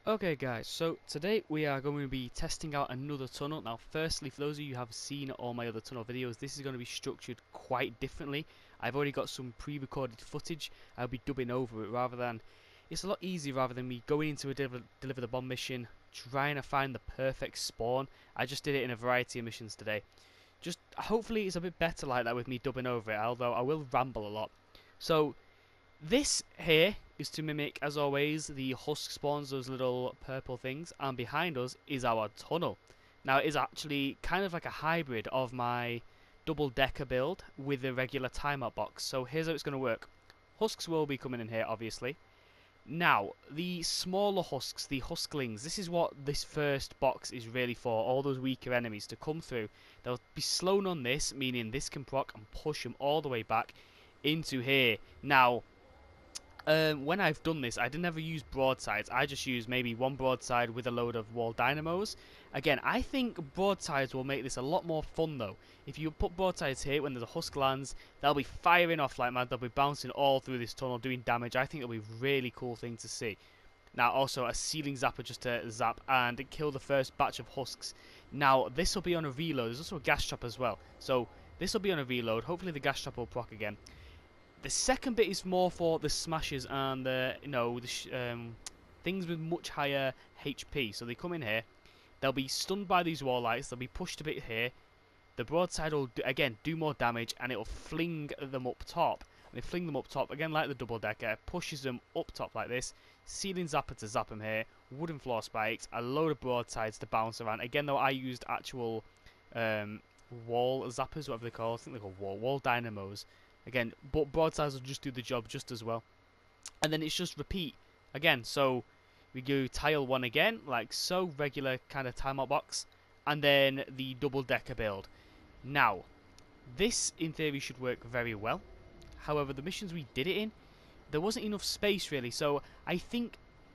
Okay guys, so today we are going to be testing out another tunnel. Now firstly, for those of you who have seen all my other tunnel videos, this is going to be structured quite differently. I've already got some pre-recorded footage. I'll be dubbing over it it's a lot easier rather than me going into a deliver the bomb mission, trying to find the perfect spawn. I just did it in a variety of missions today. Just hopefully it's a bit better like that with me dubbing over it, although I will ramble a lot. So this here is to mimic, as always, the husk spawns, those little purple things, and behind us is our tunnel. Now it is actually kind of like a hybrid of my double decker build with a regular timeout box. So here's how it's going to work. Husks will be coming in here, obviously. Now, the smaller husks, the husklings, this is what this first box is really for, all those weaker enemies to come through. They'll be slowed on this, meaning this can proc and push them all the way back into here. Now, when I've done this, I didn't ever use broadsides. I just used maybe one broadside with a load of wall dynamos. Again, I think broadsides will make this a lot more fun though. If you put broadsides here when there's a husk lands, they'll be firing off like mad. They'll be bouncing all through this tunnel doing damage. I think it'll be a really cool thing to see. Now also a ceiling zapper just to zap and kill the first batch of husks. Now this will be on a reload. There's also a gas trap as well. So this will be on a reload. Hopefully the gas trap will proc again. The second bit is more for the smashers and the things with much higher HP. So they come in here, they'll be stunned by these wall lights, they'll be pushed a bit here. The broadside will again do more damage, and it will fling them up top. And they fling them up top again like the double decker, pushes them up top like this. Ceiling zapper to zap them here, wooden floor spikes, a load of broadsides to bounce around. Again though, I used actual wall zappers, whatever they call. I think they're called wall dynamos. Again, but broadsides will just do the job just as well. And then it's just repeat again. So we go tile 1 again, like so, regular kind of timeout box, and then the double decker build. Now, this in theory should work very well. However, the missions we did it in, there wasn't enough space really. So I think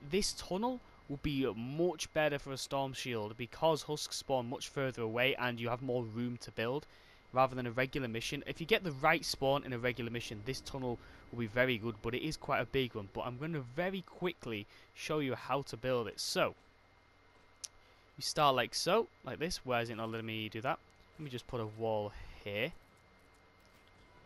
this tunnel will be much better for a storm shield because husks spawn much further away and you have more room to build, rather than a regular mission. If you get the right spawn in a regular mission, this tunnel will be very good, but it is quite a big one. But I'm going to very quickly show you how to build it. So, you start like so, like this. Why is it not letting me do that? Let me just put a wall here.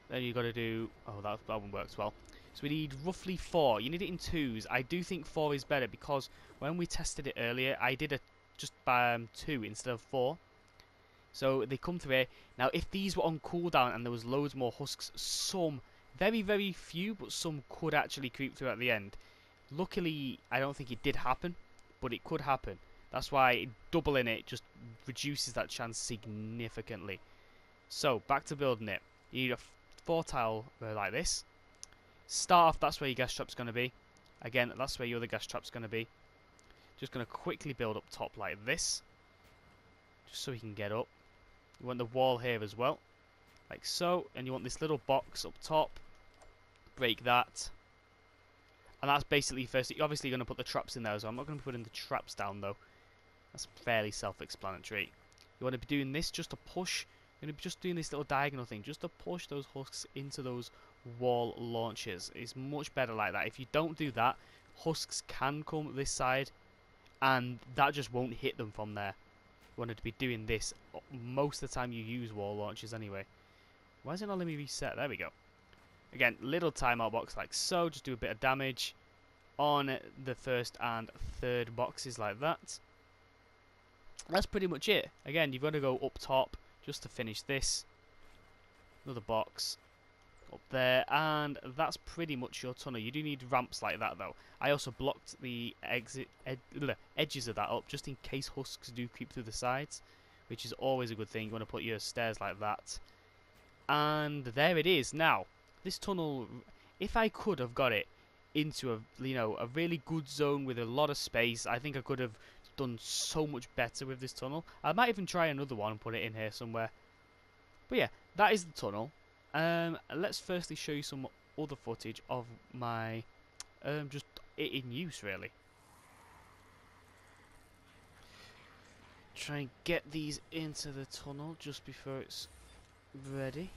Then you got to do, oh, that one works well. So we need roughly 4. You need it in 2s. I do think 4 is better because when we tested it earlier, I did just 2 instead of 4. So they come through here. Now if these were on cooldown and there was loads more husks, some, very very few, but some could actually creep through at the end. Luckily I don't think it did happen, but it could happen. That's why doubling it just reduces that chance significantly. So back to building it. You need a 4 tile like this. Start off, that's where your gas trap's going to be. Again, that's where your other gas trap's going to be. Just going to quickly build up top like this, just so we can get up. You want the wall here as well, like so, and you want this little box up top. Break that, and that's basically first. You're obviously going to put the traps in there as well. I'm not going to be putting the traps down though. That's fairly self-explanatory. You want to be doing this just to push. You're going to be just doing this little diagonal thing just to push those husks into those wall launchers. It's much better like that. If you don't do that, husks can come this side, and that just won't hit them from there. Wanted to be doing this most of the time you use wall launchers anyway. Why is it not letting me reset? There we go. Again, little timeout box like so, just do a bit of damage on the first and third boxes like that. That's pretty much it. Again, you've got to go up top just to finish this. Another box up there, and that's pretty much your tunnel. You do need ramps like that though. I also blocked the edges of that up just in case husks do creep through the sides, which is always a good thing. You want to put your stairs like that, and there it is. Now this tunnel, if I could have got it into a a really good zone with a lot of space, I think I could have done so much better with this tunnel. I might even try another one and put it in here somewhere. But yeah, that is the tunnel. Let's firstly show you some other footage of my just it in use really. Try and get these into the tunnel just before it's ready.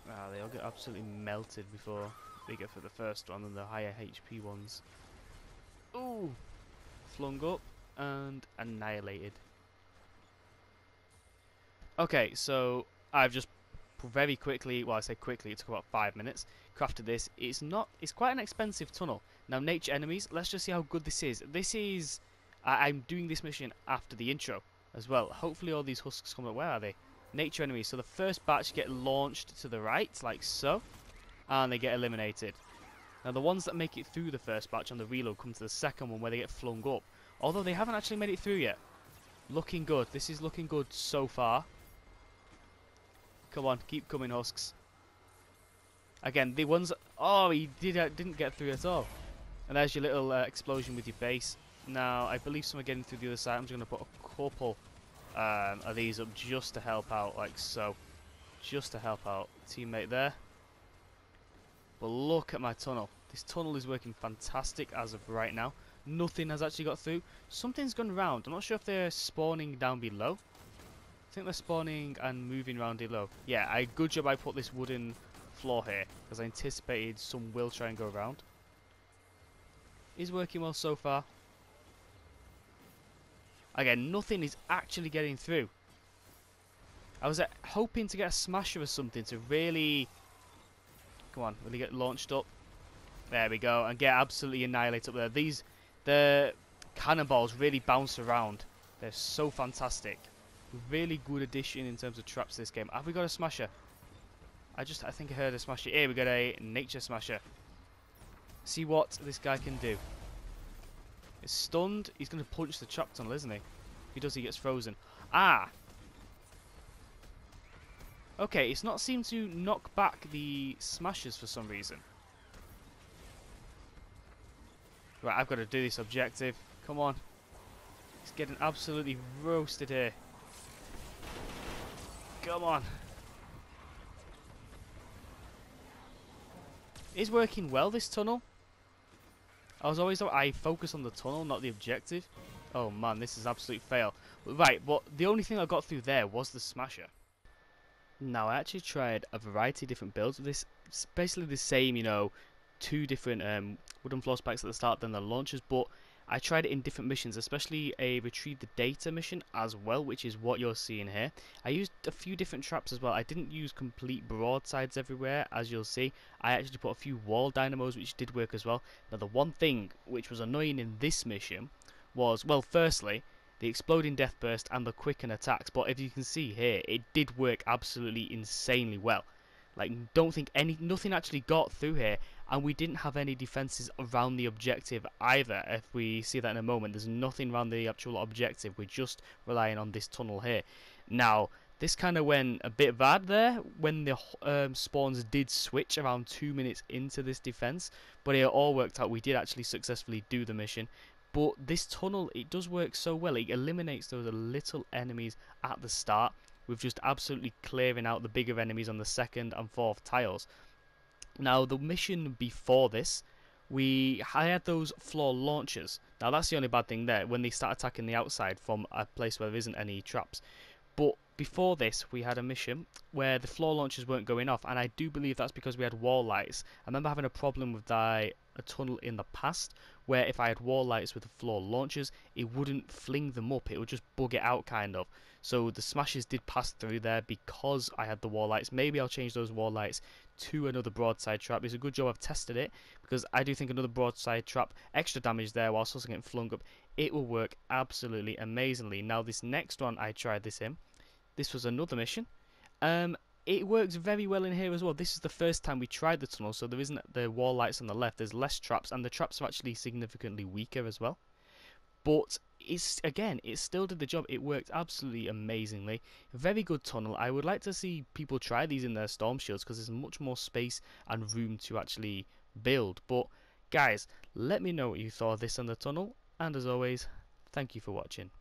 Ah, they all get absolutely melted before they get for the first one and the higher HP ones. Ooh, flung up. and annihilated. Okay, so I've just very quickly, well I say quickly, it took about 5 minutes, crafted this. It's quite an expensive tunnel. Now nature enemies, let's just see how good this is. I'm doing this mission after the intro as well. Hopefully all these husks come up. Where are they? Nature enemies. So the first batch get launched to the right, like so, and they get eliminated. Now the ones that make it through the first batch on the reload come to the second one where they get flung up. Although they haven't actually made it through yet. Looking good. This is looking good so far. Come on, keep coming, husks. Again, the ones... Oh, he didn't get through at all. And there's your little explosion with your base. Now, I believe some are getting through the other side. I'm just going to put a couple of these up just to help out, like so. Just to help out. Teammate there. But look at my tunnel. This tunnel is working fantastic as of right now. Nothing has actually got through. Something's gone round. I'm not sure if they're spawning down below. I think they're spawning and moving around below. Yeah, good job I put this wooden floor here, because I anticipated some will try and go around. Is working well so far. Again, nothing is actually getting through. I was hoping to get a smasher or something to really... Come on, really get launched up. There we go, and get absolutely annihilated up there. The cannonballs really bounce around. They're so fantastic. Really good addition in terms of traps to this game. Have we got a smasher? I think I heard a smasher. Here we got a nature smasher. See what this guy can do. He's stunned. He's going to punch the trap tunnel, isn't he? If he does, he gets frozen. Ah! Okay, it's not seemed to knock back the smashers for some reason. Right, I've got to do this objective. Come on. He's getting absolutely roasted here. Come on. It's working well, this tunnel. I focus on the tunnel, not the objective. Oh man, this is absolute fail. Right, but the only thing I got through there was the smasher. Now, I actually tried a variety of different builds of this. It's basically the same, you know, 2 different wooden floor spikes at the start, then the launchers, but I tried it in different missions, especially a retrieve the data mission as well, which is what you're seeing here. I used a few different traps as well. I didn't use complete broadsides everywhere, as you'll see. I actually put a few wall dynamos, which did work as well. Now, the one thing which was annoying in this mission was, well, firstly, the exploding death burst and the quicken attacks, but if you can see here, it did work absolutely insanely well. Like, don't think nothing actually got through here, and we didn't have any defenses around the objective either. If we see that in a moment, there's nothing around the actual objective. We're just relying on this tunnel here. Now, this kind of went a bit bad there when the spawns did switch around 2 minutes into this defense, but it all worked out. We did actually successfully do the mission. But this tunnel, it does work so well. It eliminates those little enemies at the start, with just absolutely clearing out the bigger enemies on the 2nd and 4th tiles. Now, the mission before this, I had those floor launchers. Now, that's the only bad thing there, when they start attacking the outside from a place where there isn't any traps. But before this, we had a mission where the floor launchers weren't going off, and I do believe that's because we had wall lights. I remember having a problem with a tunnel in the past, where if I had wall lights with the floor launchers, it wouldn't fling them up, it would just bug it out kind of. So the smashes did pass through there because I had the wall lights. Maybe I'll change those wall lights to another broadside trap. It's a good job I've tested it, because I do think another broadside trap, extra damage there whilst also getting flung up, it will work absolutely amazingly. Now, this next one I tried this in. This was another mission. It works very well in here as well. This is the first time we tried the tunnel, so there isn't the wall lights on the left. There's less traps, and the traps are actually significantly weaker as well. But it still did the job. It worked absolutely amazingly. Very good tunnel. I would like to see people try these in their storm shields, because there's much more space and room to actually build. But guys, let me know what you thought of this on the tunnel, and as always, thank you for watching.